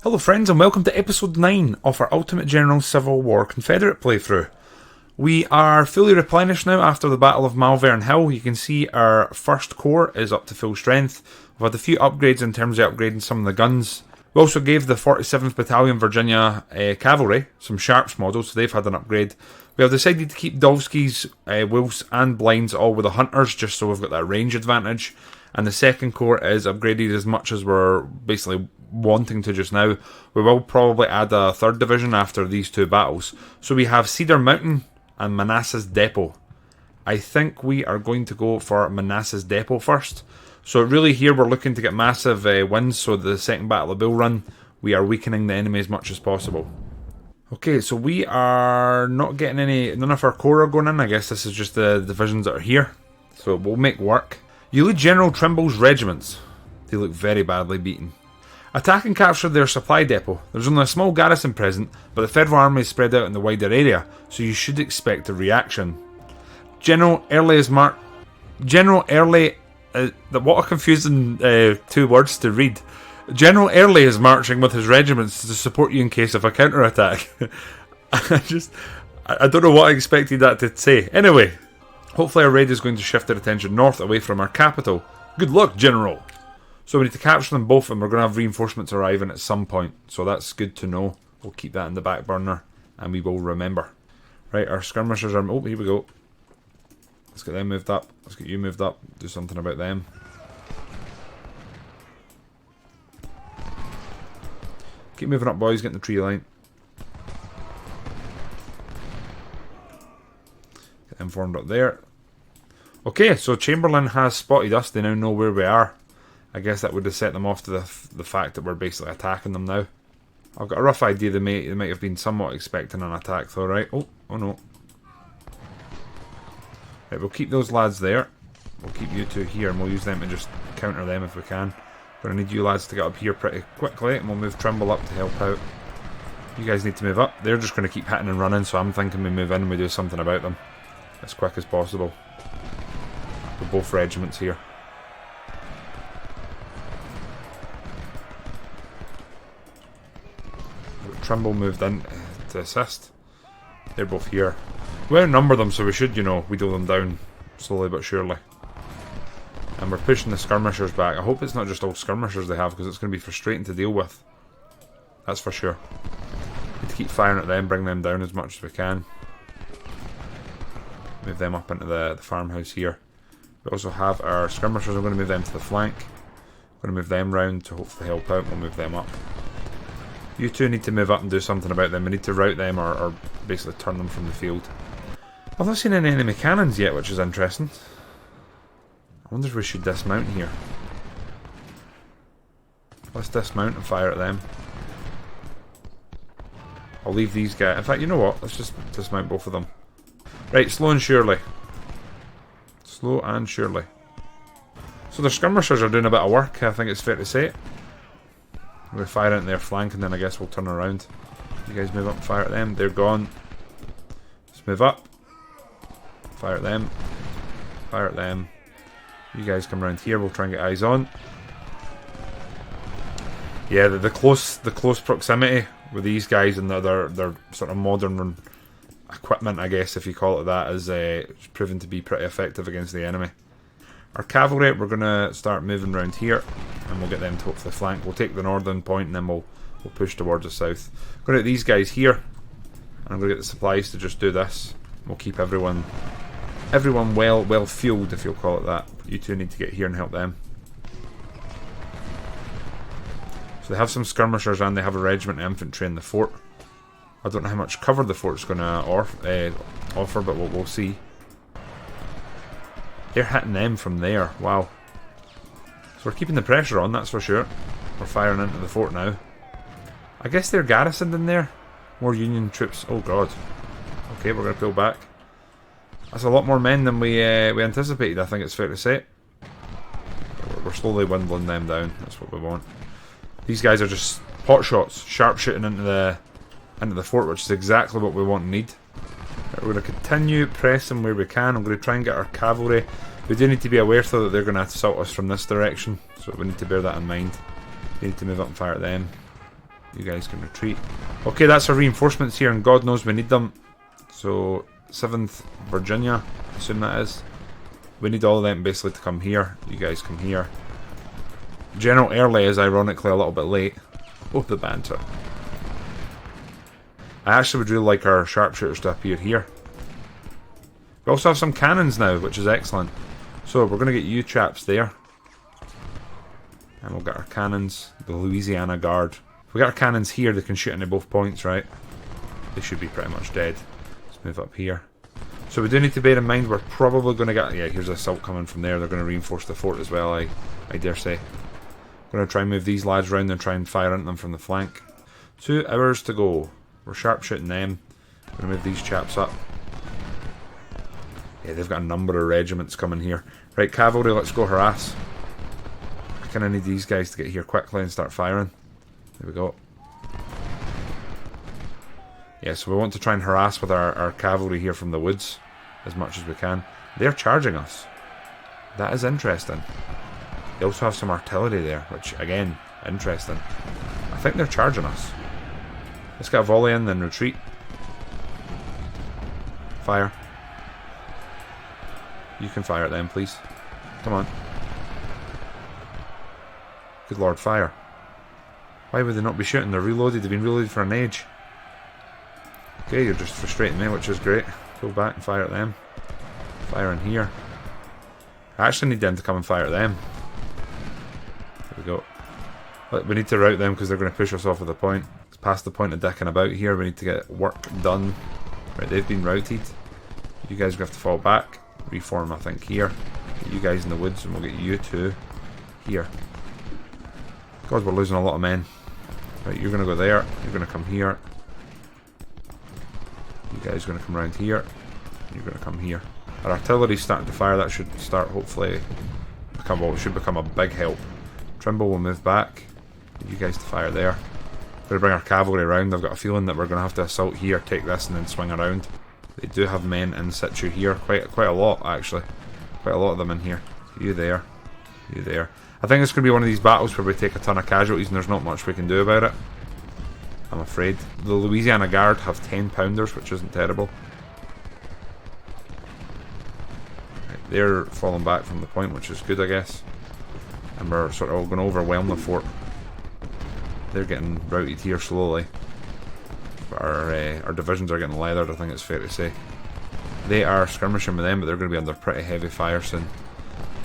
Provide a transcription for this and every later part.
Hello friends and welcome to episode 9 of our Ultimate General Civil War Confederate playthrough. We are fully replenished now after the Battle of Malvern Hill. You can see our first corps is up to full strength. We've had a few upgrades in terms of upgrading some of the guns. We also gave the 47th Battalion Virginia Cavalry some Sharps models, so they've had an upgrade. We have decided to keep Dolski's Wolves and Blinds all with the Hunters, just so we've got that range advantage. And the second corps is upgraded as much as we're basically wanting to just now. We will probably add a third division after these two battles. So we have Cedar Mountain and Manassas Depot. I think we are going to go for Manassas Depot first. So really here we're looking to get massive wins, so the second Battle of Bull Run we are weakening the enemy as much as possible. Okay, so we are not getting none of our corps are going in. I guess this is just the divisions that are here, so we'll make work. You lead General Trimble's regiments. They look very badly beaten. Attack and capture their supply depot. There's only a small garrison present, but the Federal Army is spread out in the wider area, so you should expect a reaction. General Early is what a confusing two words to read. General Early is marching with his regiments to support you in case of a counterattack. I don't know what I expected that to say. Anyway, hopefully our raid is going to shift their attention north away from our capital. Good luck, General! So we need to capture them both, and we're going to have reinforcements arriving at some point. So that's good to know. We'll keep that in the back burner, and we will remember. Right, our skirmishers are... Oh, here we go. Let's get them moved up. Let's get you moved up. Do something about them. Keep moving up, boys. Get in the tree line. Get them formed up there. Okay, so Chamberlain has spotted us. They now know where we are. I guess that would have set them off to the fact that we're basically attacking them now. I've got a rough idea they might have been somewhat expecting an attack though, right? Oh no. Right, we'll keep those lads there. We'll keep you two here and we'll use them to just counter them if we can. Gonna need you lads to get up here pretty quickly, and we'll move Trimble up to help out. You guys need to move up. They're just gonna keep hitting and running, so I'm thinking we move in and we do something about them as quick as possible. With both regiments here. Trimble moved in to assist. They're both here. We outnumber them, so we should, wheedle them down slowly but surely. And we're pushing the skirmishers back. I hope it's not just all skirmishers they have, because it's going to be frustrating to deal with. That's for sure. Need to keep firing at them, bring them down as much as we can. Move them up into the farmhouse here. We also have our skirmishers. I'm going to move them to the flank. I'm going to move them round to hopefully help out. We'll move them up. You two need to move up and do something about them. We need to rout them or basically turn them from the field. I've not seen any enemy cannons yet, which is interesting. I wonder if we should dismount here. Let's dismount and fire at them. I'll leave these guys. In fact, you know what? Let's just dismount both of them. Right, slow and surely. Slow and surely. So the skirmishers are doing a bit of work, I think it's fair to say. We're firing at their flank and then I guess we'll turn around. You guys move up and fire at them. They're gone. Let's move up. Fire at them. Fire at them. You guys come around here. We'll try and get eyes on. Yeah, the close proximity with these guys and their sort of modern equipment, I guess if you call it that, is proven to be pretty effective against the enemy. Our cavalry, we're going to start moving around here, and we'll get them to hopefully flank. We'll take the northern point, and then we'll push towards the south. I'm going to get these guys here, and I'm going to get the supplies to just do this. We'll keep everyone well fueled, if you'll call it that. You two need to get here and help them. So they have some skirmishers, and they have a regiment of infantry in the fort. I don't know how much cover the fort's going to offer, but we'll see. They're hitting them from there. Wow. So we're keeping the pressure on, that's for sure. We're firing into the fort now. I guess they're garrisoned in there. More Union troops. Oh god. Okay, we're going to pull back. That's a lot more men than we anticipated, I think it's fair to say. We're slowly dwindling them down. That's what we want. These guys are just pot shots, sharpshooting into the fort, which is exactly what we want and need. We're going to continue pressing where we can. I'm going to try and get our cavalry. We do need to be aware though that they're going to assault us from this direction, so we need to bear that in mind. We need to move up and fire at them. You guys can retreat. Okay, that's our reinforcements here, and God knows we need them. So, 7th Virginia, I assume that is. We need all of them basically to come here. You guys come here. General Early is ironically a little bit late. Oh, the banter. I actually would really like our sharpshooters to appear here. We also have some cannons now, which is excellent. So, we're going to get you chaps there. And we'll get our cannons, the Louisiana Guard. If we get our cannons here, they can shoot into both points, right? They should be pretty much dead. Let's move up here. So we do need to bear in mind we're probably going to get... Yeah, here's an assault coming from there. They're going to reinforce the fort as well, I dare say. We're going to try and move these lads around and try and fire into them from the flank. 2 hours to go. We're sharpshooting them. We're going to move these chaps up. Yeah, they've got a number of regiments coming here. Right, cavalry, let's go harass. I kind of need these guys to get here quickly and start firing. There we go. Yeah, so we want to try and harass with our cavalry here from the woods as much as we can. They're charging us. That is interesting. They also have some artillery there, which, again, interesting. I think they're charging us. Let's get a volley in, then retreat. Fire. You can fire at them, please. Come on. Good lord, fire. Why would they not be shooting? They're reloaded. They've been reloaded for an age. Okay, you're just frustrating me, which is great. Go back and fire at them. Fire in here. I actually need them to come and fire at them. There we go. But we need to rout them because they're going to push us off of the point. It's past the point of dicking about here. We need to get work done. Right, they've been routed. You guys are going to have to fall back. Reform, I think, here. Get you guys in the woods and we'll get you two here. God, we're losing a lot of men. Right, you're going to go there. You're going to come here. You guys are going to come around here. You're going to come here. Our artillery's starting to fire. That should start, hopefully, become, well, it should become a big help. Trimble will move back. Get you guys to fire there. We're going to bring our cavalry around. I've got a feeling that we're going to have to assault here, take this, and then swing around. They do have men in situ here. Quite a lot, actually. Quite a lot of them in here. You there. You there. I think it's going to be one of these battles where we take a ton of casualties and there's not much we can do about it. I'm afraid. The Louisiana Guard have 10 pounders, which isn't terrible. Right, they're falling back from the point, which is good, I guess. And we're sort of going to overwhelm the fort. They're getting routed here slowly. But our divisions are getting leathered, I think it's fair to say. They are skirmishing with them, but they're going to be under pretty heavy fire soon.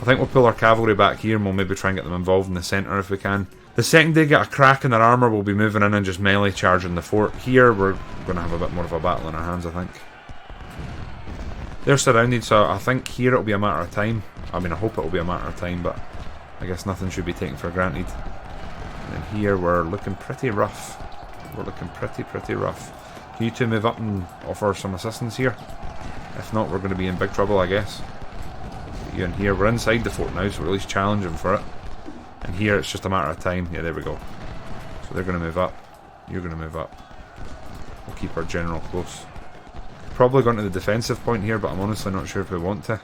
I think we'll pull our cavalry back here and we'll maybe try and get them involved in the centre if we can. The second they get a crack in their armour, we'll be moving in and just melee charging the fort. Here, we're going to have a bit more of a battle in our hands, I think. They're surrounded, so I think here it'll be a matter of time. I mean, I hope it'll be a matter of time, but I guess nothing should be taken for granted. And then here, we're looking pretty rough. We're looking pretty rough. Can you two move up and offer some assistance here? If not, we're going to be in big trouble, I guess. Get you in here. We're inside the fort now, so we're at least challenging for it. And here, it's just a matter of time. Yeah, there we go. So they're going to move up. You're going to move up. We'll keep our general close. Probably going to the defensive point here, but I'm honestly not sure if we want to.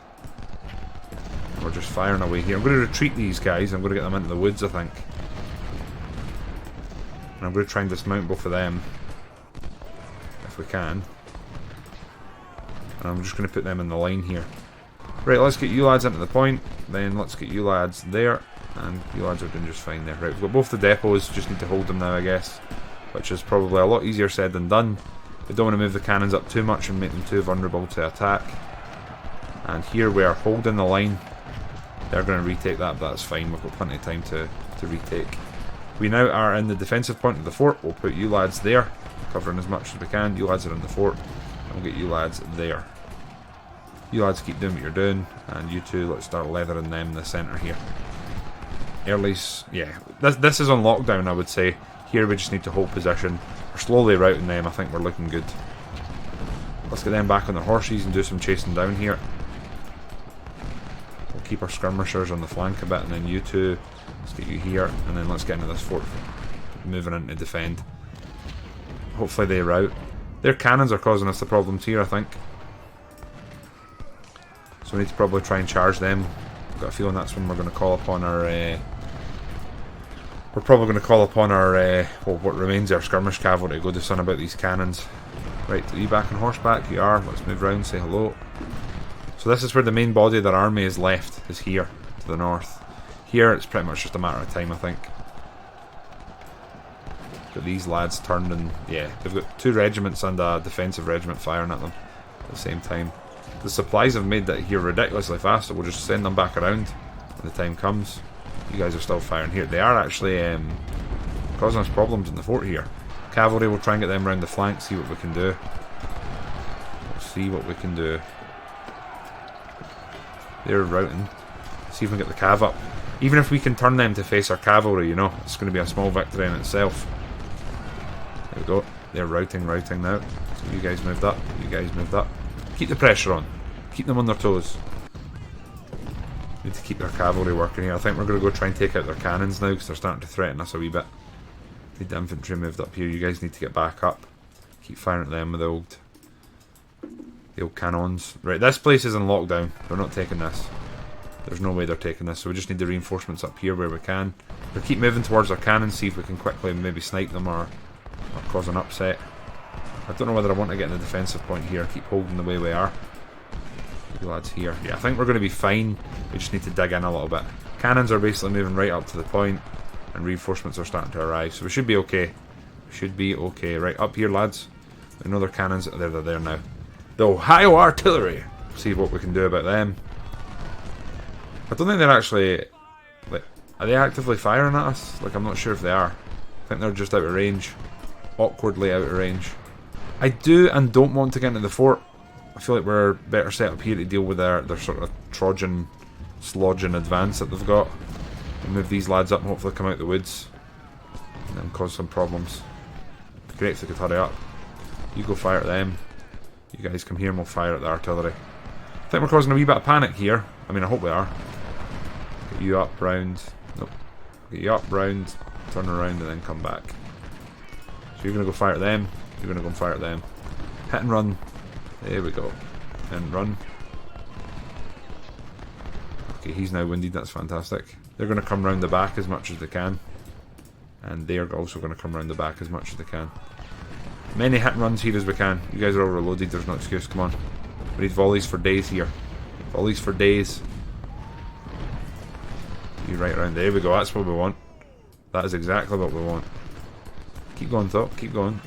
We're just firing away here. I'm going to retreat these guys. I'm going to get them into the woods, I think. And I'm going to try and dismount both of them. If we can. And I'm just going to put them in the line here. Right, let's get you lads into the point. Then let's get you lads there. And you lads are doing just fine there. Right, we've got both the depots. Just need to hold them now, I guess. Which is probably a lot easier said than done. We don't want to move the cannons up too much and make them too vulnerable to attack. And here we are holding the line. They're going to retake that, but that's fine. We've got plenty of time to retake. We now are in the defensive point of the fort. We'll put you lads there, covering as much as we can. You lads are in the fort. And we'll get you lads there. You lads keep doing what you're doing. And you two, let's start leathering them in the centre here. Early's, yeah, this is on lockdown, I would say. Here we just need to hold position. We're slowly routing them. I think we're looking good. Let's get them back on their horses and do some chasing down here. We'll keep our skirmishers on the flank a bit, and then you two, let's get you here, and then let's get into this fort, moving in to defend. Hopefully they rout. Their cannons are causing us the problems here, I think. So we need to probably try and charge them. I've got a feeling that's when we're going to call upon our We're probably going to call upon our, well, what remains of our skirmish cavalry to go do something about these cannons. Right, are you back on horseback? You are. Let's move round, say hello. So this is where the main body of their army is left, is here, to the north. Here, it's pretty much just a matter of time, I think. Got these lads turned and, yeah, they've got 2 regiments and a defensive regiment firing at them at the same time. The supplies have made that here ridiculously fast, so we'll just send them back around when the time comes. You guys are still firing here. They are actually causing us problems in the fort here. Cavalry, we'll try and get them around the flank, see what we can do. We'll see what we can do. They're routing. See if we can get the cav up. Even if we can turn them to face our cavalry, you know, it's going to be a small victory in itself. There we go. They're routing now. So you guys moved up. You guys moved up. Keep the pressure on. Keep them on their toes. Need to keep their cavalry working here. I think we're going to go try and take out their cannons now because they're starting to threaten us a wee bit. Need the infantry moved up here. You guys need to get back up. Keep firing at them with the old cannons. Right, this place is in lockdown. They're not taking this. There's no way they're taking this, so we just need the reinforcements up here where we can. We'll keep moving towards our cannons, see if we can quickly maybe snipe them or cause an upset. I don't know whether I want to get in the defensive point here. Keep holding the way we are. You lads here. Yeah, I think we're going to be fine. We just need to dig in a little bit. Cannons are basically moving right up to the point, and reinforcements are starting to arrive, so we should be okay. We should be okay. Right, up here, lads. We know their cannons. They're there now. The Ohio artillery. See what we can do about them. I don't think they're actually... like, are they actively firing at us? Like, I'm not sure if they are. I think they're just out of range. Awkwardly out of range. I do and don't want to get into the fort. I feel like we're better set up here to deal with their sort of Trojan slodging advance that they've got. We'll move these lads up and hopefully come out the woods. And then cause some problems. It'd be great if they could hurry up. You go fire at them. You guys come here and we'll fire at the artillery. I think we're causing a wee bit of panic here. I mean, I hope we are. Get you up, round. Nope. Get you up, round. Turn around and then come back. So you're going to go fire at them. You're going to go and fire at them. Hit and run. There we go. And run. Okay, he's now winded. That's fantastic. They're going to come round the back as much as they can. And they're also going to come round the back as much as they can. Many hit and runs here as we can. You guys are all reloaded. There's no excuse. Come on. We need volleys for days here. Volleys for days. You right around. There we go. That's what we want. That is exactly what we want. Keep going, though. Keep going.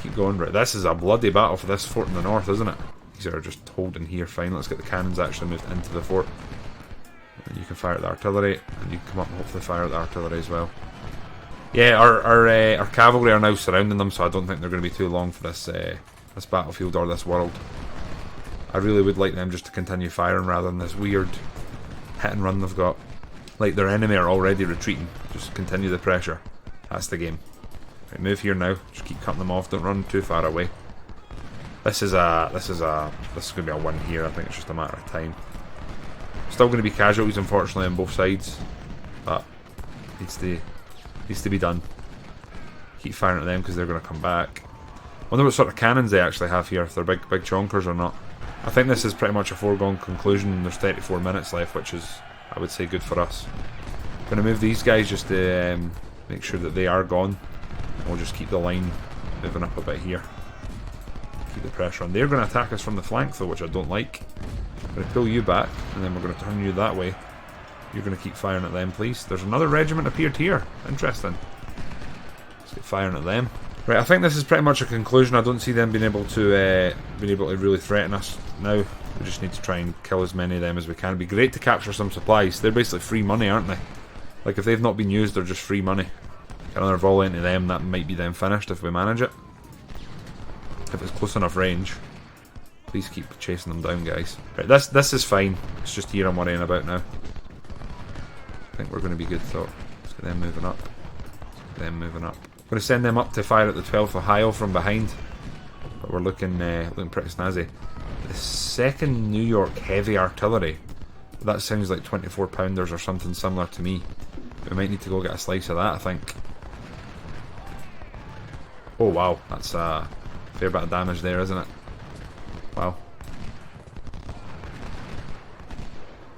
Keep going. Right, this is a bloody battle for this fort in the north, isn't it? These are just holding here. Fine. Let's get the cannons actually moved into the fort. And you can fire at the artillery, and you can come up and hopefully fire at the artillery as well. Yeah, our cavalry are now surrounding them, so I don't think they're going to be too long for this this battlefield or this world. I really would like them just to continue firing rather than this weird hit and run they've got. Like their enemy are already retreating. Just continue the pressure. That's the game. Right, move here now. Just keep cutting them off. Don't run too far away. This is going to be a win here. I think it's just a matter of time. Still going to be casualties, unfortunately, on both sides, but needs to be done. Keep firing at them because they're going to come back. Wonder what sort of cannons they actually have here, if they're big chonkers or not. I think this is pretty much a foregone conclusion. There's 34 minutes left, which is, I would say, good for us. Going to move these guys just to make sure that they are gone. We'll just keep the line moving up a bit here. Keep the pressure on. They're going to attack us from the flank though, which I don't like. I'm going to pull you back, and then we're going to turn you that way. You're going to keep firing at them, please. There's another regiment appeared here. Interesting. Let's get firing at them. Right, I think this is pretty much a conclusion. I don't see them being able to really threaten us now. We just need to try and kill as many of them as we can. It'd be great to capture some supplies. They're basically free money, aren't they? Like, if they've not been used, they're just free money. Get another volley into them, that might be them finished if we manage it. If it's close enough range. Please keep chasing them down, guys. Right, this is fine. It's just here I'm worrying about now. I think we're going to be good, though. Let's get them moving up. Let's get them moving up. I'm going to send them up to fire at the 12th Ohio from behind. But we're looking pretty snazzy. The 2nd New York Heavy Artillery. That sounds like 24 pounders or something similar to me. We might need to go get a slice of that, I think. Oh wow, that's a fair bit of damage there, isn't it? Wow.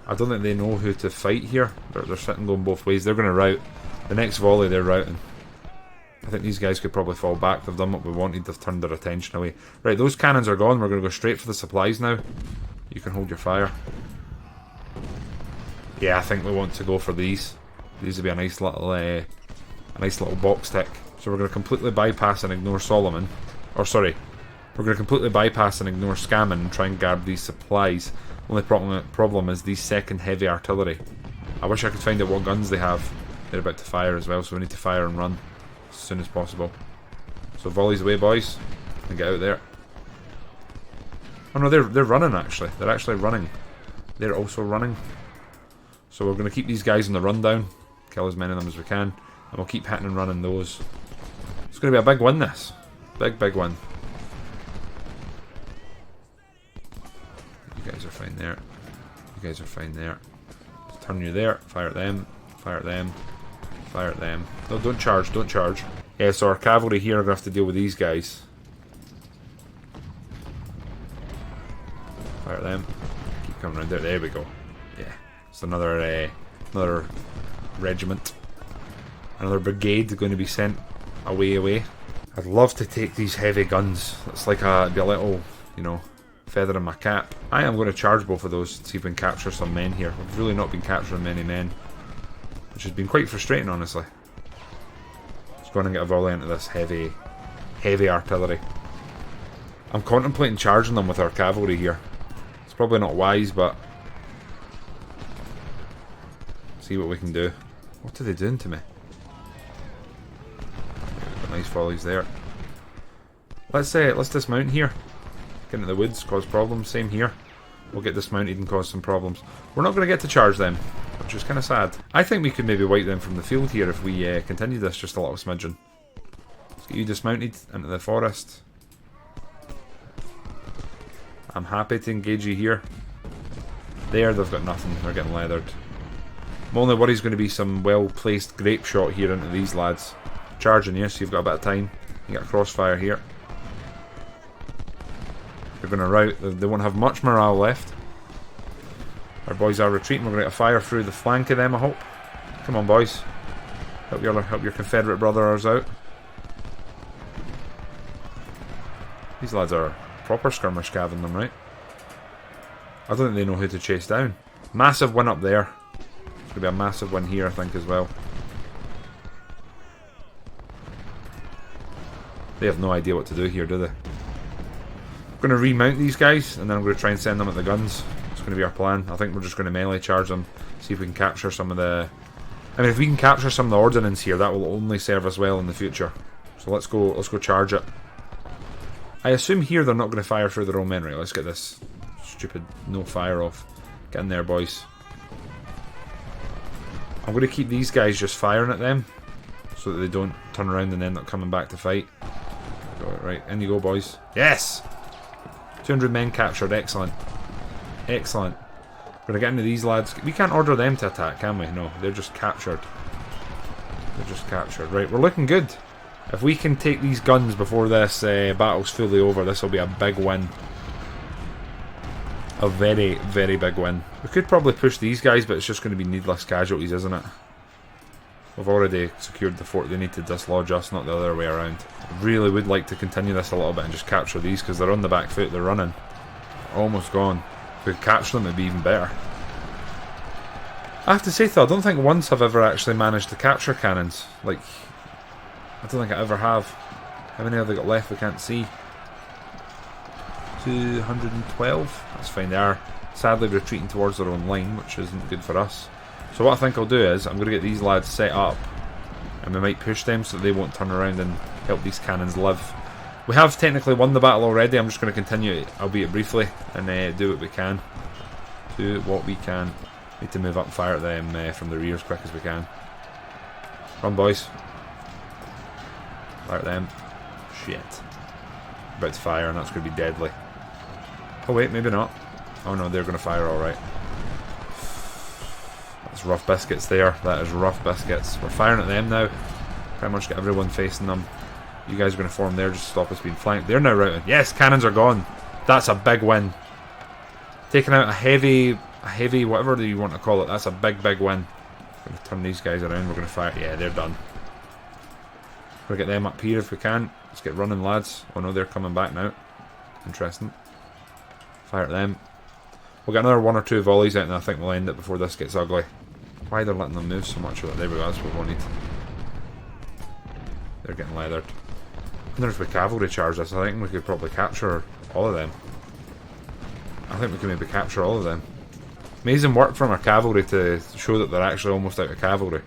I don't think they know who to fight here. They're sitting going both ways. They're going to rout. The next volley they're routing. I think these guys could probably fall back. They've done what we wanted. They've turned their attention away. Right, those cannons are gone. We're going to go straight for the supplies now. You can hold your fire. Yeah, I think we want to go for these. These would be a nice little box tick. So we're going to completely bypass and ignore Solomon. Or sorry, we're going to completely bypass and ignore Scammon and try and grab these supplies. Only problem is these second heavy artillery. I wish I could find out what guns they have. They're about to fire as well, so we need to fire and run as soon as possible. So volleys away, boys, and get out there. Oh no, they're running actually. They're actually running. They're also running. So we're going to keep these guys on the rundown, kill as many of them as we can, and we'll keep hitting and running those. It's going to be a big win, this. Big win. You guys are fine there. You guys are fine there. Just turn you there. Fire at them. Fire at them. Fire at them. No, don't charge. Don't charge. Yeah, so our cavalry here are going to have to deal with these guys. Fire at them. Keep coming around there. There we go. Yeah. It's another regiment. Another brigade going to be sent away. I'd love to take these heavy guns. It's like it'd be a little, you know, feather in my cap. I am going to charge both of those and see if we can capture some men here. We've really not been capturing many men, which has been quite frustrating, honestly. Let's go on and get a volley into this heavy artillery. I'm contemplating charging them with our cavalry here. It's probably not wise, but see what we can do. What are they doing to me? Nice volleys there. Let's dismount here. Get into the woods, cause problems. Same here. We'll get dismounted and cause some problems. We're not going to get to charge them, which is kind of sad. I think we could maybe wipe them from the field here if we continue this just a little smidgen. Let's get you dismounted into the forest. I'm happy to engage you here. There, they've got nothing. They're getting leathered. My only worry is going to be some well-placed grape shot here into these lads. Charging you, so you've got a bit of time. You get a crossfire here. They're going to rout. They won't have much morale left. Our boys are retreating. We're going to get a fire through the flank of them, I hope. Come on, boys. Help your Confederate brothers out. These lads are proper skirmish caving them, right? I don't think they know who to chase down. Massive win up there. It's going to be a massive win here, I think, as well. They have no idea what to do here, do they? I'm going to remount these guys, and then I'm going to try and send them at the guns. It's going to be our plan. I think we're just going to melee charge them, see if we can capture some of the... I mean, if we can capture some of the ordnance here, that will only serve us well in the future. So let's go charge it. I assume here they're not going to fire through their own men. Right, let's get this stupid no fire off. Get in there, boys. I'm going to keep these guys just firing at them, so that they don't turn around and end up coming back to fight. Right, in you go, boys. Yes! 200 men captured, excellent. Excellent. We're going to get into these lads. We can't order them to attack, can we? No, they're just captured. They're just captured. Right, we're looking good. If we can take these guns before this battle's fully over, this will be a big win. A very, very big win. We could probably push these guys, but it's just going to be needless casualties, isn't it? We've already secured the fort. They need to dislodge us, not the other way around. I really would like to continue this a little bit and just capture these, because they're on the back foot, they're running. Almost gone. If we could capture them, it'd be even better. I have to say though, I don't think once I've ever actually managed to capture cannons. Like, I don't think I ever have. How many have they got left? We can't see. 212. That's fine. They are sadly retreating towards their own line, which isn't good for us. So what I think I'll do is, I'm going to get these lads set up, and we might push them so that they won't turn around and help these cannons live. We have technically won the battle already. I'm just going to continue, albeit briefly, and do what we can. Do what we can. Need to move up and fire at them from the rear as quick as we can. Run, boys. Fire at them. Shit. About to fire, and that's going to be deadly. Oh wait, maybe not. Oh no, they're going to fire alright. That's rough biscuits there. That is rough biscuits. We're firing at them now. Pretty much get everyone facing them. You guys are going to form there just to stop us being flanked. They're now routing. Yes, cannons are gone. That's a big win. Taking out a heavy, whatever you want to call it. That's a big, big win. Going to turn these guys around. We're going to fire. Yeah, they're done. We'll get them up here if we can. Let's get running, lads. Oh no, they're coming back now. Interesting. Fire at them. We'll get another 1 or 2 volleys out and I think we'll end it before this gets ugly. Why they're letting them move so much? There we go, that's what we wanted. They're getting leathered. I wonder if we cavalry charge this. I think we could probably capture all of them. I think we can maybe capture all of them. Amazing work from our cavalry to show that they're actually almost out of cavalry.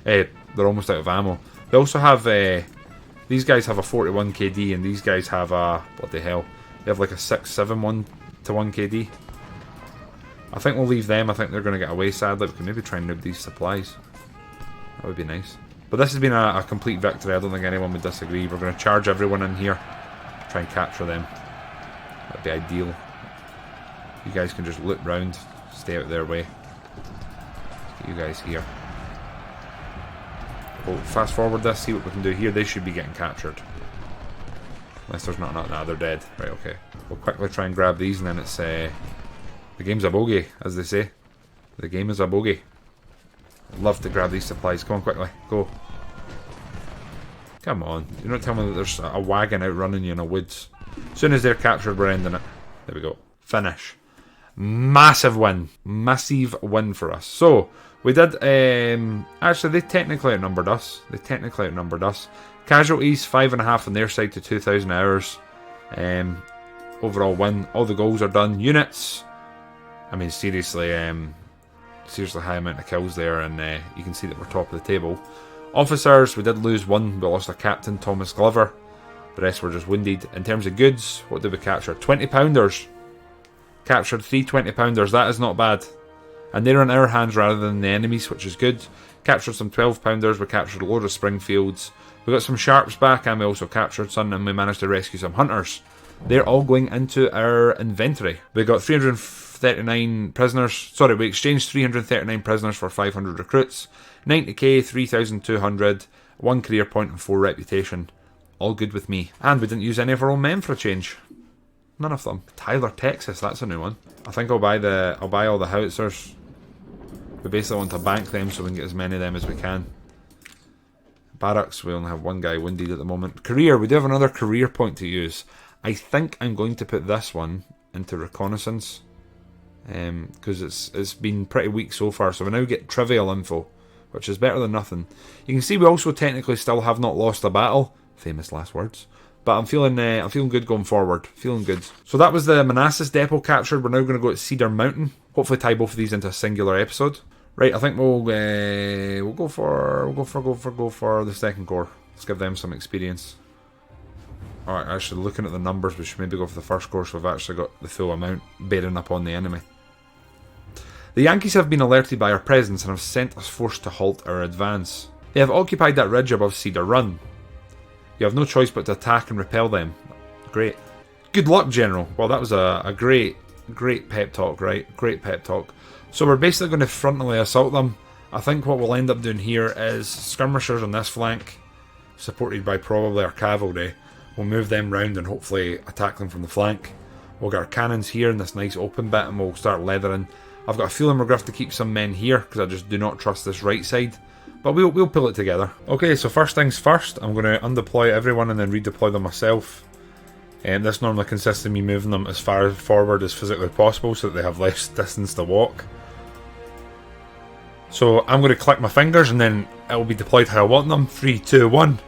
They're almost out of ammo. They also have, these guys have a 41 KD and these guys have a, what the hell, they have like a 6-7 1 to 1 KD. I think we'll leave them. I think they're going to get away sadly. We can maybe try and noob these supplies. That would be nice. But this has been a complete victory. I don't think anyone would disagree. We're going to charge everyone in here. Try and capture them. That'd be ideal. You guys can just loop round. Stay out their way. Get you guys here. We'll fast forward this. See what we can do here. They should be getting captured. Unless there's not. Nah, they're dead. Right, okay. We'll quickly try and grab these and then it's... the game's a bogey, as they say. The game is a bogey. I'd love to grab these supplies. Come on, quickly. Go. Come on. You're not telling me that there's a wagon out running you in the woods. As soon as they're captured, we're ending it. There we go. Finish. Massive win. Massive win for us. So, we did... actually, they technically outnumbered us. Casualties, 5.5 on their side to 2,000 hours. Overall win. All the goals are done. Units... I mean, seriously high amount of kills there, and you can see that we're top of the table. Officers, we did lose 1. We lost our captain, Thomas Glover. The rest were just wounded. In terms of goods, what did we capture? 20-pounders. Captured 3 20-pounders. That is not bad. And they're in our hands rather than the enemies, which is good. Captured some 12-pounders. We captured a load of Springfields. We got some Sharps back, and we also captured some, and we managed to rescue some Hunters. They're all going into our inventory. We got 339 prisoners. Sorry, we exchanged 339 prisoners for 500 recruits. 90k, 3,200, 1 career point and 4 reputation. All good with me. And we didn't use any of our own men for a change. None of them. Tyler, Texas, that's a new one. I think I'll buy all the howitzers. We basically want to bank them so we can get as many of them as we can. Barracks, we only have 1 guy wounded at the moment. Career, we do have another career point to use. I think I'm going to put this one into reconnaissance. Because it's been pretty weak so far. So we now get trivial info, which is better than nothing. You can see we also technically still have not lost a battle. Famous last words. But I'm feeling good going forward. Feeling good. So that was the Manassas depot captured. We're now going to go to Cedar Mountain. Hopefully tie both of these into a singular episode. Right, I think we'll go for the second corps. Let's give them some experience. Alright, actually looking at the numbers, we should maybe go for the first corps, so we've actually got the full amount bearing up on the enemy. The Yankees have been alerted by our presence and have sent us forced to halt our advance. They have occupied that ridge above Cedar Run. You have no choice but to attack and repel them. Great. Good luck, General. Well, that was a great pep talk, right? Great pep talk. So we're basically going to frontally assault them. I think what we'll end up doing here is skirmishers on this flank, supported by probably our cavalry. We'll move them round and hopefully attack them from the flank. We'll get our cannons here in this nice open bit and we'll start leathering. I've got a feeling we're going to have to keep some men here because I just do not trust this right side. But we'll pull it together. Okay, so first things first, I'm going to undeploy everyone and then redeploy them myself. This normally consists of me moving them as far forward as physically possible so that they have less distance to walk. So I'm going to click my fingers and then it will be deployed how I want them. 3, 2, 1.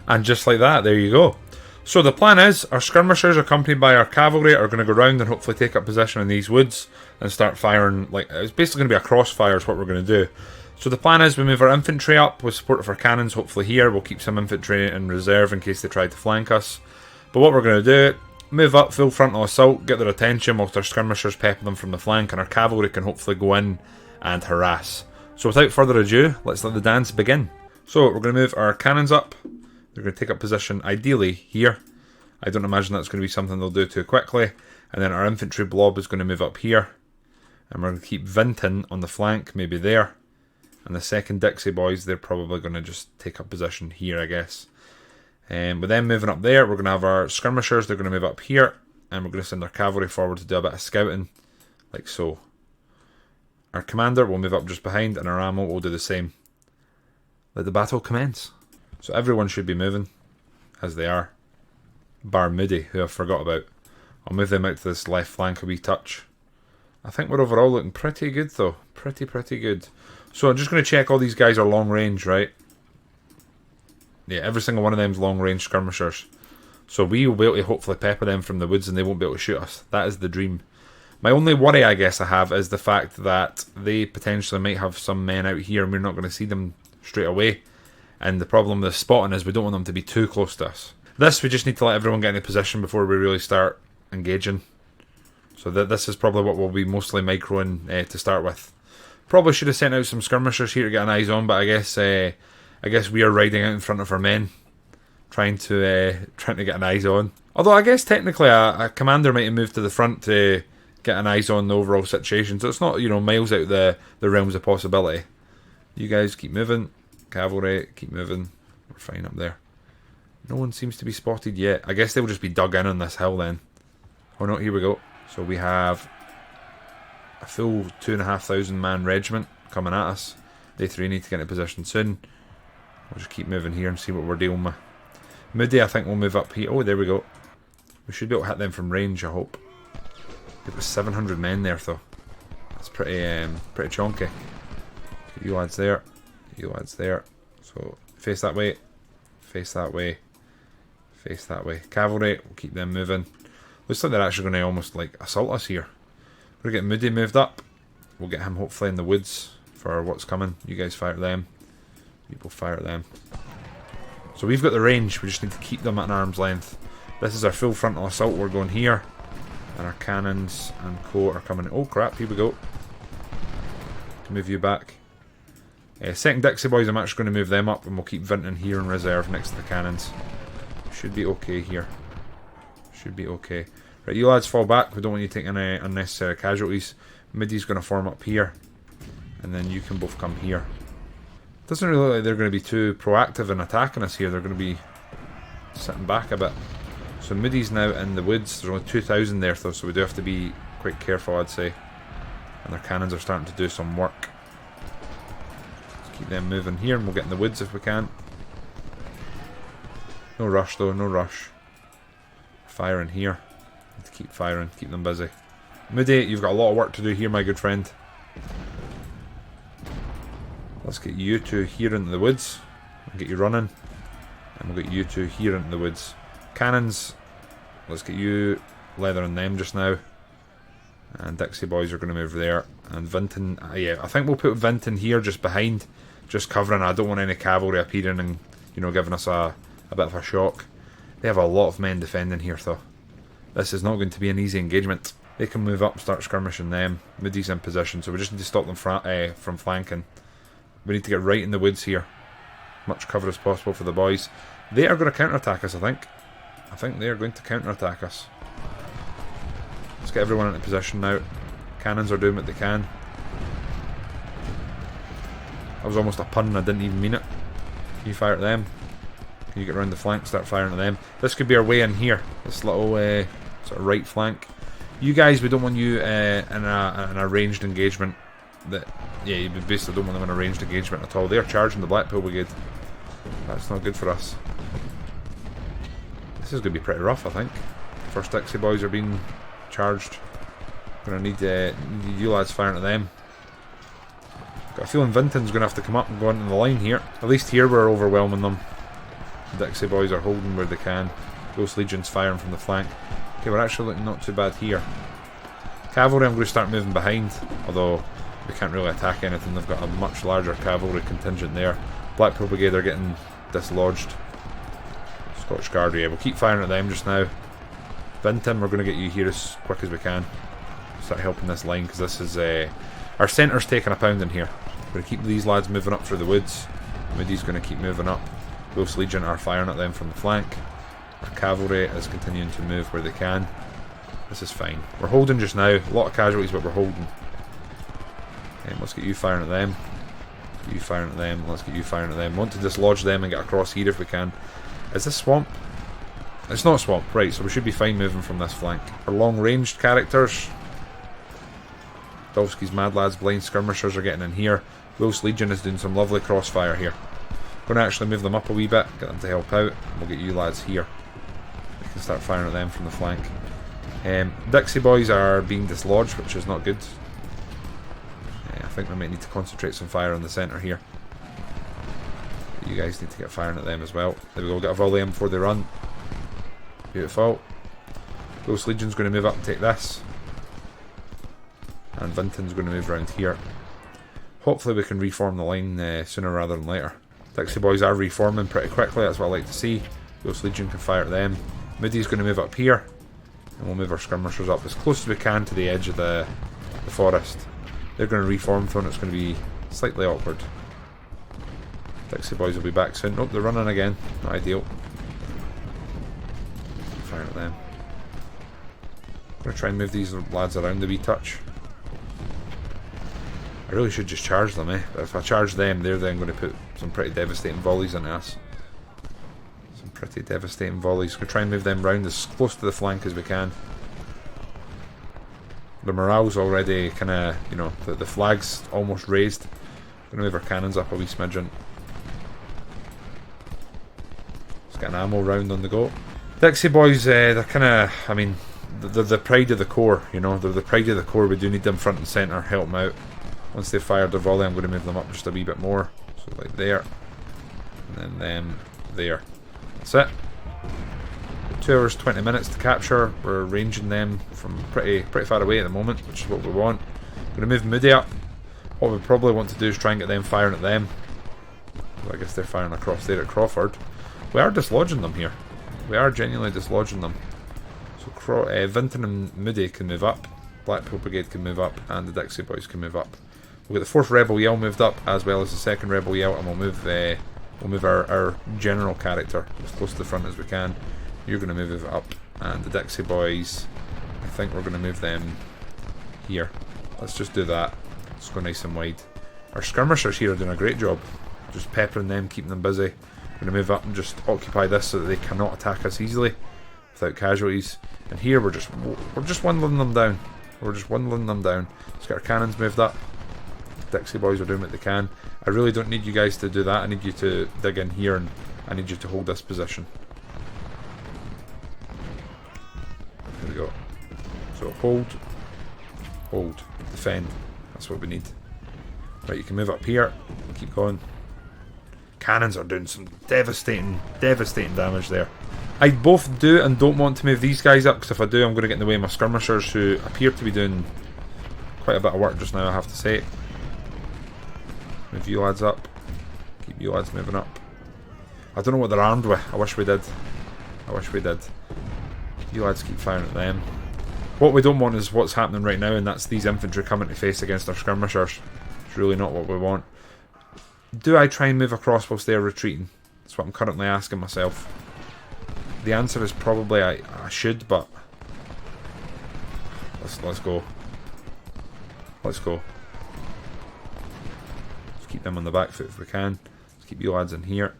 And just like that, there you go. So the plan is, our skirmishers accompanied by our cavalry are going to go round and hopefully take up position in these woods and start firing. Like, it's basically going to be a crossfire is what we're going to do. So the plan is we move our infantry up with support of our cannons hopefully here. We'll keep some infantry in reserve in case they try to flank us. But what we're going to do, move up, full frontal assault, get their attention whilst our skirmishers pepper them from the flank and our cavalry can hopefully go in and harass. So without further ado, let's let the dance begin. So we're going to move our cannons up. They're going to take up position ideally here. I don't imagine that's going to be something they'll do too quickly. And then our infantry blob is going to move up here. And we're going to keep Vinton on the flank, maybe there. And the second Dixie boys, they're probably going to just take up position here, I guess. With them moving up there, we're going to have our skirmishers. They're going to move up here. And we're going to send our cavalry forward to do a bit of scouting. Like so. Our commander will move up just behind, and our ammo will do the same. Let the battle commence. So everyone should be moving, as they are. Bar Moody, who I forgot about. I'll move them out to this left flank a wee touch. I think we're overall looking pretty good though. Pretty good. So I'm just going to check all these guys are long range, right? Yeah, every single one of them is long range skirmishers. So we will be able to hopefully pepper them from the woods and they won't be able to shoot us. That is the dream. My only worry, I guess, I have is the fact that they potentially might have some men out here and we're not going to see them straight away. And the problem with spotting is we don't want them to be too close to us. This, we just need to let everyone get into position before we really start engaging. So this is probably what we'll be mostly microing to start with. Probably should have sent out some skirmishers here to get an eyes on, but I guess we are riding out in front of our men, trying to get an eyes on. Although I guess technically a commander might have moved to the front to get an eyes on the overall situation, so it's not, you know, miles out the realms of possibility. You guys keep moving, cavalry keep moving. We're fine up there. No one seems to be spotted yet. I guess they'll just be dug in on this hill then. Oh no, here we go. So we have a full 2,500 man regiment coming at us. They three need to get into position soon. We'll just keep moving here and see what we're dealing with. Moody, I think we'll move up here. Oh, there we go. We should be able to hit them from range, I hope. It was 700 men there though. That's pretty chonky. You lads there. You lads there. So face that way. Face that way. Face that way. Cavalry, we'll keep them moving. Looks like they're actually going to almost like assault us here. We're going to get Moody moved up. We'll get him hopefully in the woods for what's coming. You guys fire at them. You both fire at them. So we've got the range. We just need to keep them at an arm's length. This is our full frontal assault. We're going here. And our cannons and co are coming. Oh crap, here we go. Move you back. Second Dixie boys, I'm actually going to move them up and we'll keep Vinton here in reserve next to the cannons. Should be okay here. Should be okay. Right, you lads fall back. We don't want you taking any unnecessary casualties. Middy's going to form up here. And then you can both come here. Doesn't really look like they're going to be too proactive in attacking us here. They're going to be sitting back a bit. So Middy's now in the woods. There's only 2,000 there though, so we do have to be quite careful, I'd say. And their cannons are starting to do some work. Let's keep them moving here and we'll get in the woods if we can. No rush though, no rush. Firing here. Need to keep firing, keep them busy. Moody, you've got a lot of work to do here, my good friend. Let's get you two here into the woods. We'll get you running. And we'll get you two here into the woods. Cannons, let's get you leathering them just now. And Dixie boys are going to move there. And Vinton, yeah, I think we'll put Vinton here just behind, just covering. I don't want any cavalry appearing and, you know, giving us a bit of a shock. They have a lot of men defending here though. This is not going to be an easy engagement. They can move up, start skirmishing them. Moody's in position, so we just need to stop them from flanking. We need to get right in the woods here. Much cover as possible for the boys. They are going to counterattack us, I think. I think they are going to counterattack us. Let's get everyone into position now. Cannons are doing what they can. That was almost a pun, I didn't even mean it. Can you fire at them? Can you get around the flank, start firing at them? This could be our way in here. This little sort of right flank. You guys, we don't want you in a ranged engagement. Yeah, you basically don't want them in a ranged engagement at all. They are charging the Blackpool Brigade. That's not good for us. This is going to be pretty rough, I think. First Dixie boys are being charged. Going to need you lads firing at them. Got a feeling Vinton's going to have to come up and go into the line here. At least here we're overwhelming them. The Dixie boys are holding where they can. Ghost Legion's firing from the flank. Okay, we're actually looking not too bad here. Cavalry, I'm going to start moving behind. Although we can't really attack anything. They've got a much larger cavalry contingent there. Blackpool Brigade are getting dislodged. Scottish Guard, yeah, we'll keep firing at them just now. Vinton, we're going to get you here as quick as we can. Start helping this line because this is our centre's taking a pounding here. We're going to keep these lads moving up through the woods. Moody's going to keep moving up. Ghost Legion are firing at them from the flank. Our cavalry is continuing to move where they can. This is fine. We're holding just now. A lot of casualties, but we're holding. Let's get you firing at them. You firing at them. Let's get you firing at them. Want to dislodge them and get across here if we can. Is this swamp? It's not swamp, right? So we should be fine moving from this flank. Our long-ranged characters. Dolfski's Mad Lads, Blind Skirmishers are getting in here. Wolf's Legion is doing some lovely crossfire here. Going to actually move them up a wee bit, get them to help out, and we'll get you lads here. We can start firing at them from the flank. Dixie boys are being dislodged, which is not good. I think we might need to concentrate some fire on the centre here. You guys need to get firing at them as well. There we go, get a volley in before they run. Beautiful. Ghost Legion's going to move up and take this. And Vinton's going to move around here. Hopefully we can reform the line sooner rather than later. Dixie boys are reforming pretty quickly, that's what I like to see. Ghost Legion can fire at them. Moody's going to move up here. And we'll move our skirmishers up as close as we can to the edge of the forest. They're going to reform though, and it's going to be slightly awkward. Dixie boys will be back soon. Nope, they're running again. Not ideal. Fire at them. I'm going to try and move these lads around a wee touch. I really should just charge them, eh? But if I charge them, they're then going to put some pretty devastating volleys into us. Some pretty devastating volleys. Going to try and move them round as close to the flank as we can. The morale's already kind of, you know, the flag's almost raised. Going to move our cannons up a wee smidgen. Let's get an ammo round on the go. Dixie boys, they're kind of, I mean, they're the pride of the corps, you know. They're the pride of the corps. We do need them front and centre, help them out. Once they've fired their volley, I'm going to move them up just a wee bit more. So like there. And then them there. That's it. 2 hours 20 minutes to capture. We're ranging them from pretty far away at the moment, which is what we want. Going to move Moody up. What we probably want to do is try and get them firing at them. Well, I guess they're firing across there at Crawford. We are dislodging them here. We are genuinely dislodging them. So Vinton and Moody can move up. Blackpool Brigade can move up, and the Dixie boys can move up. We'll get the 4th Rebel Yell moved up, as well as the 2nd Rebel Yell, and we'll move our general character as close to the front as we can. You're going to move it up, and the Dixie boys, I think we're going to move them here. Let's just do that. Let's go nice and wide. Our skirmishers here are doing a great job, just peppering them, keeping them busy. We're going to move up and just occupy this so that they cannot attack us easily without casualties. And here we're just windling them down. We're just windling them down. Let's get our cannons moved up. Dixie boys are doing what they can. I really don't need you guys to do that. I need you to dig in here, and I need you to hold this position. There we go. So hold, defend. That's what we need. Right, you can move up here. Keep going. Cannons are doing some devastating damage there. I both do and don't want to move these guys up, because if I do, I'm going to get in the way of my skirmishers, who appear to be doing quite a bit of work just now, I have to say. Move you lads up. Keep you lads moving up. I don't know what they're armed with. I wish we did. You lads keep firing at them. What we don't want is what's happening right now, and that's these infantry coming to face against our skirmishers. It's really not what we want. Do I try and move across whilst they're retreating? That's what I'm currently asking myself. The answer is probably I should, but let's go. Let's go. Let's keep them on the back foot if we can. Let's keep you lads in here.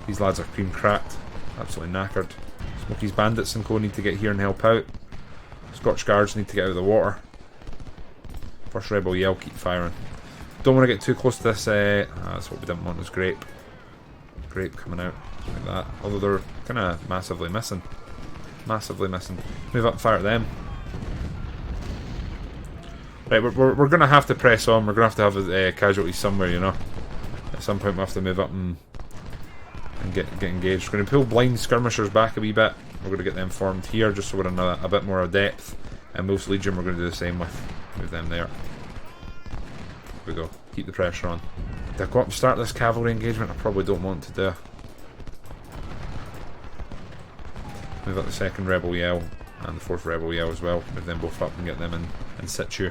These lads are cream cracked. Absolutely knackered. Smokey's bandits and co need to get here and help out. Scotch guards need to get out of the water. 1st Rebel Yell, keep firing. Don't want to get too close to this. That's what we didn't want, was grape. Grape coming out like that. Although they're kind of massively missing. Move up and fire at them. Right, we're going to have to press on. We're going to have casualties somewhere, you know. At some point we have to move up and get engaged. We're going to pull blind skirmishers back a wee bit. We're going to get them formed here just so we're in a bit more depth. And most Legion we're going to do the same with. Move them there. There we go. Keep the pressure on. Do I go up and start this cavalry engagement? I probably don't want to do. Move up the 2nd Rebel Yell and the 4th Rebel Yell as well. Move them both up and get them in situ.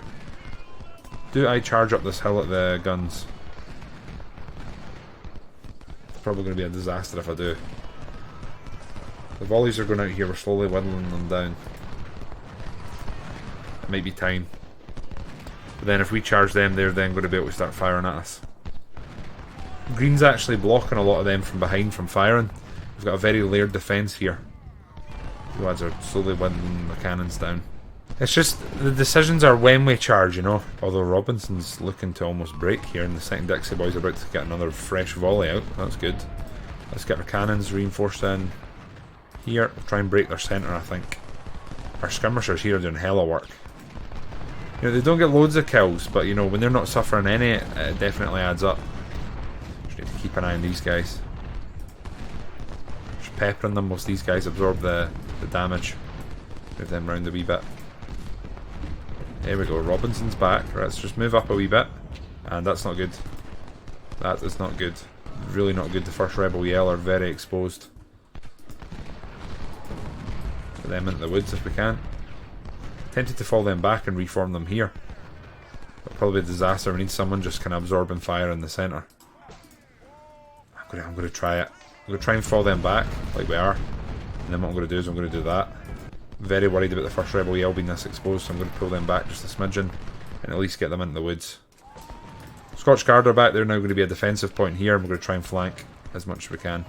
Do I charge up this hill at the guns? It's probably going to be a disaster if I do. The volleys are going out here. We're slowly whittling them down. It might be time. But then if we charge them, they're then going to be able to start firing at us. Green's actually blocking a lot of them from behind from firing. We've got a very layered defence here. The lads are slowly winding the cannons down. It's just the decisions are when we charge, you know. Although Robinson's looking to almost break here, and the second Dixie boys are about to get another fresh volley out. That's good. Let's get our cannons reinforced in here. We'll try and break their centre, I think. Our skirmishers here are doing hella work. You know, they don't get loads of kills, but you know, when they're not suffering any, it definitely adds up. Just need to keep an eye on these guys. Just peppering them whilst these guys absorb the damage. Move them round a wee bit. There we go, Robinson's back. Right, let's just move up a wee bit. And that's not good. That is not good. Really not good. The first Rebel Yell are very exposed. Get them into the woods if we can. Tempted to fall them back and reform them here. But probably a disaster. We need someone just kind of absorbing fire in the centre. I'm going to try it. I'm going to try and fall them back like we are. And then what I'm going to do is I'm going to do that. Very worried about the first Rebel Yell being this exposed, so I'm going to pull them back just a smidgen and at least get them into the woods. Scotch Guard are back. They're now going to be a defensive point here. We're going to try and flank as much as we can.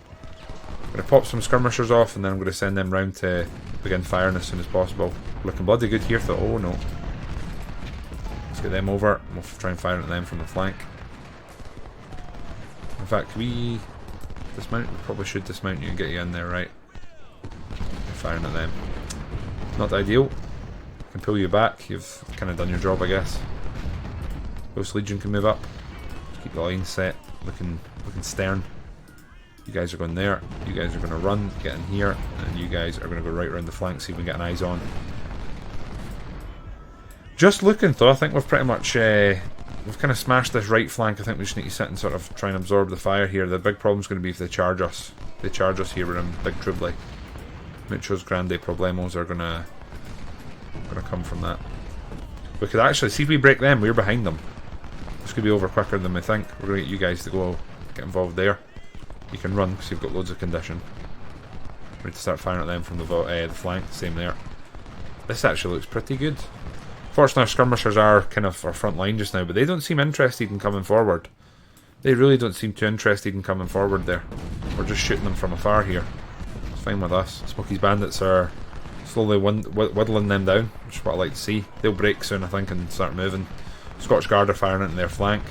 I'm going to pop some skirmishers off and then I'm going to send them round to begin firing as soon as possible. Looking bloody good here, though. Oh no. Let's get them over. We'll try and fire at them from the flank. In fact, can we dismount? We probably should dismount you and get you in there, right? Firing at them. Not ideal. I can pull you back. You've kind of done your job, I guess. Ghost Legion can move up. Just keep the line set, looking stern. You guys are going there. You guys are going to run, get in here, and you guys are going to go right around the flank, see if we can get an eyes on. Just looking though, I think we've pretty much we've kind of smashed this right flank. I think we just need to sit and sort of try and absorb the fire here. The big problem's going to be if they charge us. If they charge us here, we're in big trouble. Muchos grande problemos are gonna come from that. We could actually see if we break them. We're behind them. This could be over quicker than we think. We're gonna get you guys to go get involved there. You can run because you've got loads of condition. We need to start firing at them from the flank. Same there. This actually looks pretty good. Fortunately, our skirmishers are kind of our front line just now, but they don't seem interested in coming forward. They really don't seem too interested in coming forward there. We're just shooting them from afar here. Fine with us. Smokey's bandits are slowly whittling them down, which is what I like to see. They'll break soon, I think, and start moving. Scotch Guard are firing into their flank.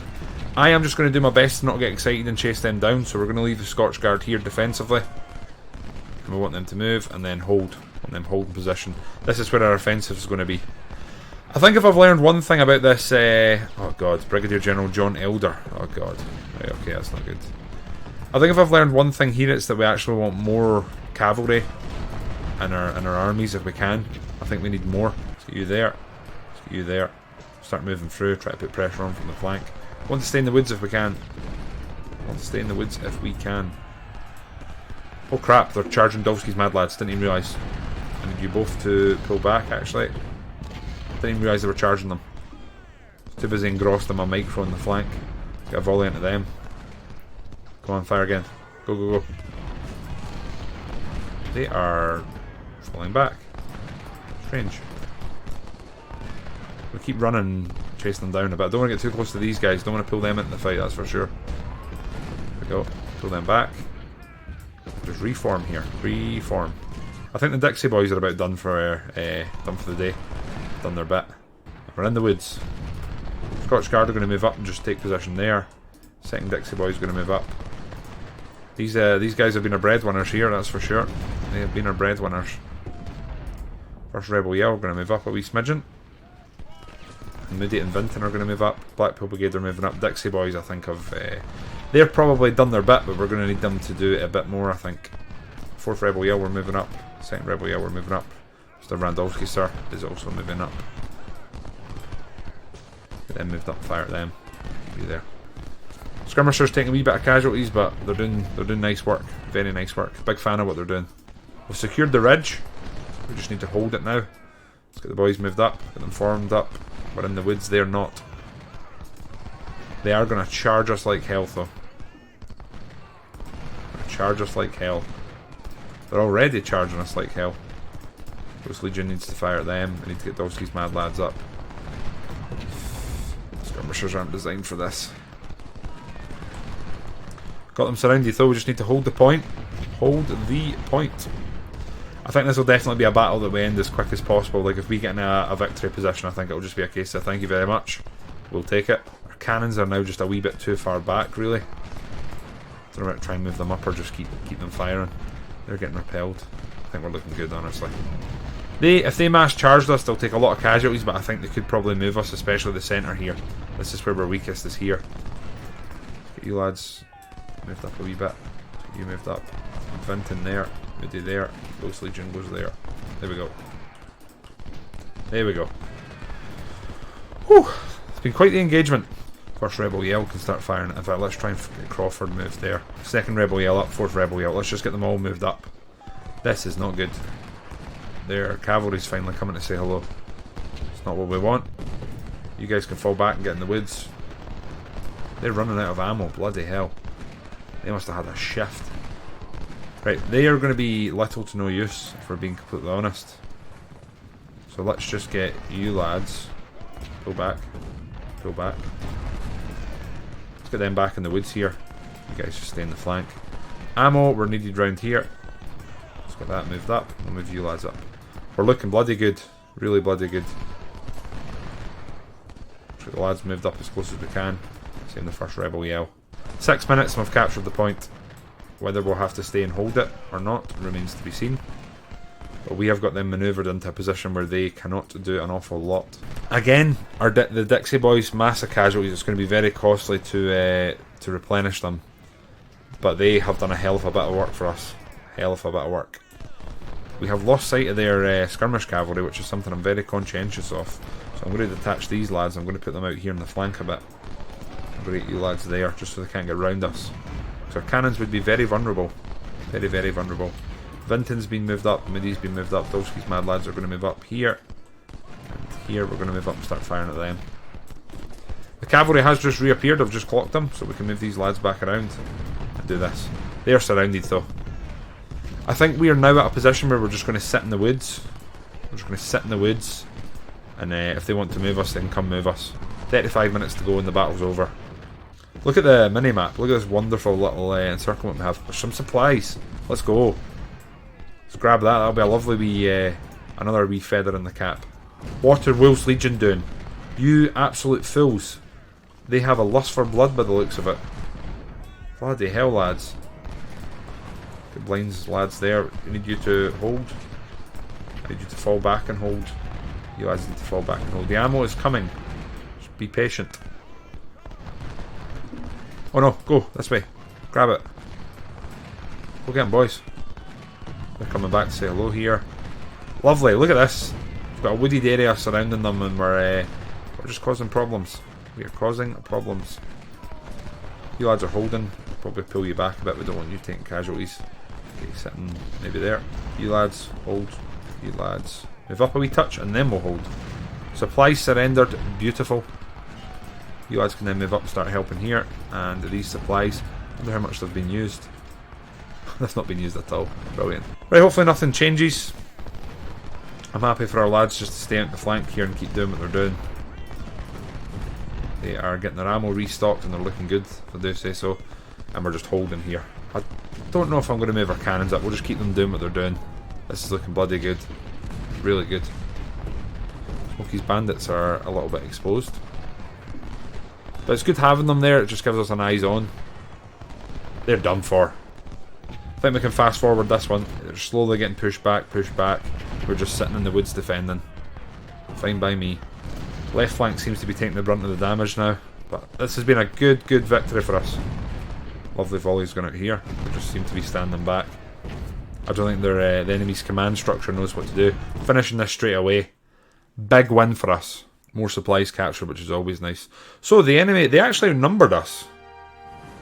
I am just going to do my best to not get excited and chase them down, so we're going to leave the Scotch Guard here defensively. And we want them to move and then hold. Want them holding position. This is where our offensive is going to be. I think if I've learned one thing about this, oh god, Brigadier General John Elder. Oh god. Right, okay, that's not good. I think if I've learned one thing here, it's that we actually want more cavalry in our armies if we can. I think we need more. Let's get you there. Let's get you there. Start moving through. Try to put pressure on from the flank. Want to stay in the woods if we can. Want to stay in the woods if we can. Oh crap! They're charging Dolfski's mad lads. Didn't even realise. I need you both to pull back. Actually, didn't even realise they were charging them. Too busy engrossed in my microphone on the flank. Get a volley into them. Come on, fire again. Go, go, go. They are falling back. Strange. We keep running, chasing them down a bit. I don't want to get too close to these guys. Don't want to pull them into the fight, that's for sure. There we go. Pull them back. Just reform here. Reform. I think the Dixie boys are about done for the day. Done their bit. We're in the woods. Scotch Guard are going to move up and just take position there. Second Dixie boys are going to move up. These guys have been our breadwinners here, that's for sure. They have been our breadwinners. First Rebel Yell are going to move up a wee smidgen. Moody and Vinton are going to move up. Blackpool Brigade are moving up. Dixie boys, I think, they've probably done their bit, but we're going to need them to do it a bit more, I think. Fourth Rebel Yell, we're moving up. Second Rebel Yell, we're moving up. theRandolfski, sir, is also moving up. Get them moved up, fire at them. Be there. Skirmishers taking a wee bit of casualties, but they're doing nice work. Very nice work. Big fan of what they're doing. We've secured the ridge. We just need to hold it now. Let's get the boys moved up, get them formed up. We're in the woods, they're not. They are going to charge us like hell, though. Charge us like hell. They're already charging us like hell. Ghost Legion needs to fire at them. I need to get Dolfski's mad lads up. Skirmishers aren't designed for this. Got them surrounded though, we just need to hold the point. Hold the point. I think this will definitely be a battle that we end as quick as possible. Like, if we get in a victory position, I think it'll just be a case of thank you very much. We'll take it. Our cannons are now just a wee bit too far back, really. Don't know about try and move them up or just keep them firing. They're getting repelled. I think we're looking good, honestly. If they mass charged us, they'll take a lot of casualties, but I think they could probably move us, especially the centre here. This is where we're weakest, is here. Get you lads moved up a wee bit. You moved up. Vinton there. Witty there. Ghost Legion goes there. There we go. There we go. Whew! It's been quite the engagement. First Rebel Yell can start firing. In fact, let's try and get Crawford moved there. Second Rebel Yell up. Fourth Rebel Yell. Let's just get them all moved up. This is not good. Their cavalry's finally coming to say hello. It's not what we want. You guys can fall back and get in the woods. They're running out of ammo. Bloody hell. They must have had a shift. Right, they are going to be little to no use, if we're being completely honest. So let's just get you lads. Pull back. Pull back. Let's get them back in the woods here. You guys just stay in the flank. Ammo, we're needed round here. Let's get that moved up. We'll move you lads up. We're looking bloody good. Really bloody good. Let's get the lads moved up as close as we can. Same the first Rebel Yell. 6 minutes and we've captured the point. Whether we'll have to stay and hold it or not remains to be seen. But we have got them manoeuvred into a position where they cannot do an awful lot. Again, the Dixie Boys, massive casualties. It's going to be very costly to replenish them. But they have done a hell of a bit of work for us. Hell of a bit of work. We have lost sight of their skirmish cavalry, which is something I'm very conscientious of. So I'm going to detach these lads. I'm going to put them out here in the flank a bit. I'm going to get you lads there just so they can't get round us. Because our cannons would be very vulnerable. Very, very vulnerable. Vinton's been moved up. Middy's been moved up. Dolski's mad lads are going to move up here. And here we're going to move up and start firing at them. The cavalry has just reappeared. I've just clocked them. So we can move these lads back around and do this. They are surrounded though. I think we are now at a position where we're just going to sit in the woods. We're just going to sit in the woods. And if they want to move us, they can come move us. 35 minutes to go and the battle's over. Look at the mini-map. Look at this wonderful little encirclement we have. There's some supplies. Let's go. Let's grab that. That'll be a lovely wee, another wee feather in the cap. What are Wolf's Legion doing? You absolute fools. They have a lust for blood by the looks of it. Bloody hell, lads. Good blinds, lads there. I need you to hold. I need you to fall back and hold. You lads need to fall back and hold. The ammo is coming. Just be patient. Oh no, go this way. Grab it. Go get them, boys. They're coming back to say hello here. Lovely, look at this. We've got a wooded area surrounding them and we're just causing problems. We are causing problems. You lads are holding. Probably pull you back a bit. We don't want you taking casualties. Okay, sitting maybe there. You lads, hold. You lads. Move up a wee touch and then we'll hold. Supplies surrendered. Beautiful. You lads can then move up and start helping here. And these supplies, I wonder how much they've been used. They've not been used at all. Brilliant. Right, hopefully nothing changes. I'm happy for our lads just to stay out the flank here and keep doing what they're doing. They are getting their ammo restocked and they're looking good, if I do say so. And we're just holding here. I don't know if I'm going to move our cannons up. We'll just keep them doing what they're doing. This is looking bloody good. Really good. Smokey's bandits are a little bit exposed. But it's good having them there. It just gives us an eyes on. They're done for. I think we can fast forward this one. They're slowly getting pushed back, We're just sitting in the woods defending. Fine by me. Left flank seems to be taking the brunt of the damage now. But this has been a good victory for us. Lovely volleys going out here. They just seem to be standing back. I don't think the enemy's command structure knows what to do. Finishing this straight away. Big win for us. More supplies captured, which is always nice. So the enemy, they actually outnumbered us.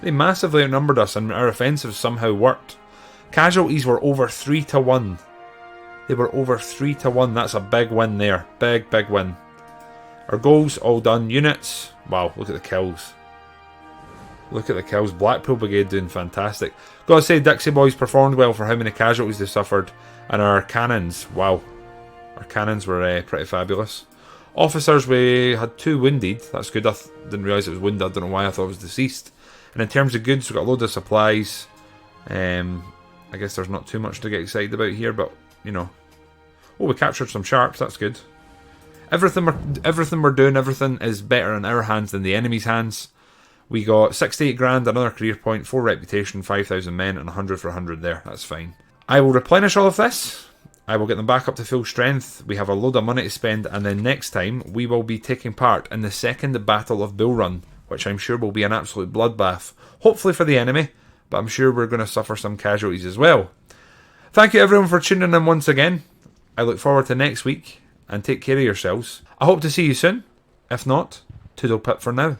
They massively outnumbered us and our offensive somehow worked. Casualties were over 3 to 1. They were over 3 to 1. That's a big win there. Big win. Our goals all done. Units. Wow, look at the kills. Look at the kills. Blackpool Brigade doing fantastic. Gotta say, Dixie Boys performed well for how many casualties they suffered. And our cannons, wow. Our cannons were pretty fabulous. Officers, we had 2 wounded. That's good. I didn't realise it was wounded. I don't know why I thought it was deceased. And in terms of goods, we've got a load of supplies. I guess there's not too much to get excited about here, but you know. Oh, we captured some sharks, that's good. Everything we're doing, everything is better in our hands than the enemy's hands. We got 68 grand, another career point, 4 reputation, 5,000 men, and 100 for 100 there. That's fine. I will replenish all of this. I will get them back up to full strength. We have a load of money to spend, and then next time we will be taking part in the second Battle of Bull Run, which I'm sure will be an absolute bloodbath. Hopefully for the enemy, but I'm sure we're going to suffer some casualties as well. Thank you everyone for tuning in once again. I look forward to next week, and take care of yourselves. I hope to see you soon. If not, toodle pip for now.